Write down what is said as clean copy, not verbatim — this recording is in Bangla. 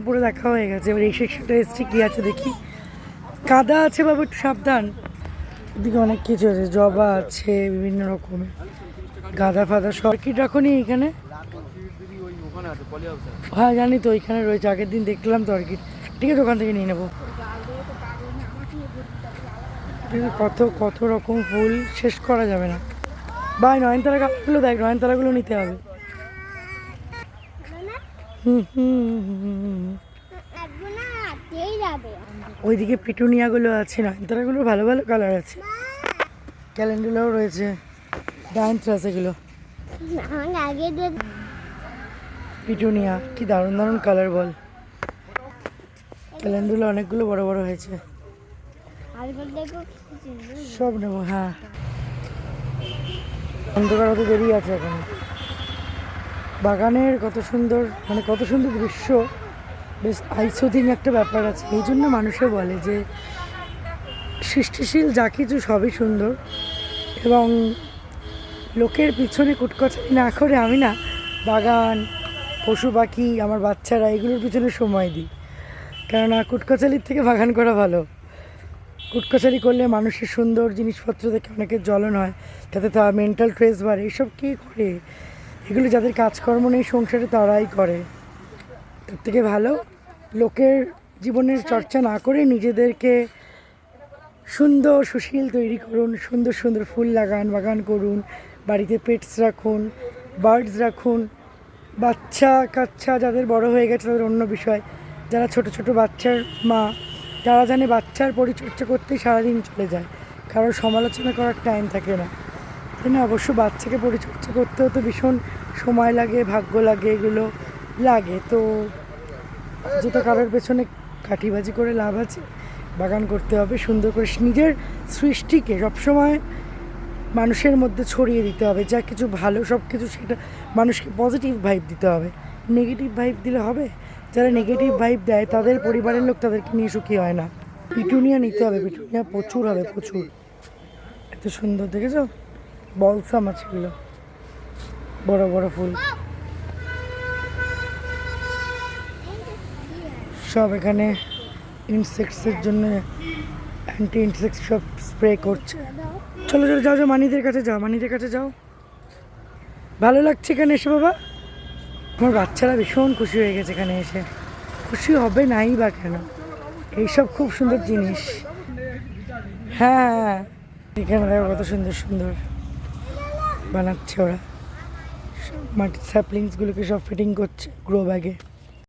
পুরো দেখা হয়ে গেছে। এবার এই সেকশনটা এসছি, কি আছে দেখি। কাদা আছে বাবা, একটু সাবধান। এদিকে অনেক কিছু আছে, জবা আছে বিভিন্ন রকমের, গাঁদা ফাদা। সর্কিট রাখুনি এখানে? হ্যাঁ জানি তো, ওইখানে রয়েছে, আগের দিন দেখলাম তো অর্কিড। ঠিক আছে, ওখান থেকে নিয়ে নেবো। কত কত রকম ফুল, শেষ করা যাবে না। ভাই নয়নতারা গাছগুলো দেখ, নয়নতারাগুলো নিতে হবে। ওইদিকে পিটুনিয়াগুলো আছে, নয়নতারাগুলো ভালো ভালো কালার আছে, ক্যালেন্ডুলাও রয়েছে, ডায়ান্থ্রাস এগুলো। পিটুনিয়া কি দারুণ দারুণ কালার বল। ক্যালেন্ডুলা অনেকগুলো বড় বড় হয়েছে, সব নেবো। হ্যাঁ, অন্ধকার হতে দেরি আছে এখন। বাগানের কত সুন্দর, মানে কত সুন্দর দৃশ্য, বেশ আইসোদিং একটা ব্যাপার আছে। এই জন্য মানুষে বলে যে সৃষ্টিশীল যা কিছু সবই সুন্দর, এবং লোকের পিছনে কুটকচারি না করে আমি না বাগান, পশু পাখি, আমার বাচ্চারা এগুলোর পিছনে সময় দিই। কেননা কুটকচারির থেকে বাগান করা ভালো। কুটকচারি করলে মানুষের সুন্দর জিনিসপত্র দেখে অনেকের জ্বলন হয়, তাতে তার মেন্টাল স্ট্রেস বাড়ে। এসব কে করে? এগুলো যাদের কাজকর্ম নেই সংসারে তারাই করে। তার থেকে ভালো লোকের জীবনের চর্চা না করে নিজেদেরকে সুন্দর সুশীল তৈরি করুন, সুন্দর সুন্দর ফুল লাগান, বাগান করুন, বাড়িতে পেটস রাখুন, বার্ডস রাখুন। বাচ্চা কাচ্চা যাদের বড় হয়ে গেছে তাদের অন্য বিষয়, যারা ছোট ছোট বাচ্চার মা, তারা জানে বাচ্চার পরিচর্যা করতেই সারাদিন চলে যায়, কারোর সমালোচনা করার টাইম থাকে না, তাই না? অবশ্য বাচ্চাকে পরিচর্যা করতেও তো ভীষণ সময় লাগে, ভাগ্য লাগে, এগুলো লাগে। তো যেটা কারোর পেছনে কাঠিবাজি করে লাভ আছে? বাগান করতে হবে সুন্দর করে, নিজের সৃষ্টিকে সবসময় মানুষের মধ্যে ছড়িয়ে দিতে হবে। যা কিছু ভালো সব কিছু সেটা মানুষকে পজিটিভ ভাইব দিতে হবে, নেগেটিভ ভাইব দিলে হবে? যারা নেগেটিভ ভাইব দেয় তাদের পরিবারের লোক তাদেরকে নিয়ে সুখী হয় না। পিটুনিয়া নিতে হবে, পিটুনিয়া প্রচুর হবে, প্রচুর। এত সুন্দর দেখেছো, বলসাম আছে এগুলো, বড় বড় ফুল সব। এখানে ইনসেক্টসের জন্য অ্যান্টি ইনসেক্ট সব স্প্রে করছে। চলো চলো, যাও যাও, মানিদের কাছে যাও, মানিদের কাছে যাও। ভালো লাগছে এখানে এসে বাবা? আমার বাচ্চারা ভীষণ খুশি হয়ে গেছে এখানে এসে। খুশি হবে নাই বা কেন, এইসব খুব সুন্দর জিনিস। হ্যাঁ, এখানে দেখো কত সুন্দর সুন্দর বানাচ্ছে ওরা। মাটির স্যাপলিংসগুলোকে সব ফিটিং করছে গ্রো ব্যাগে।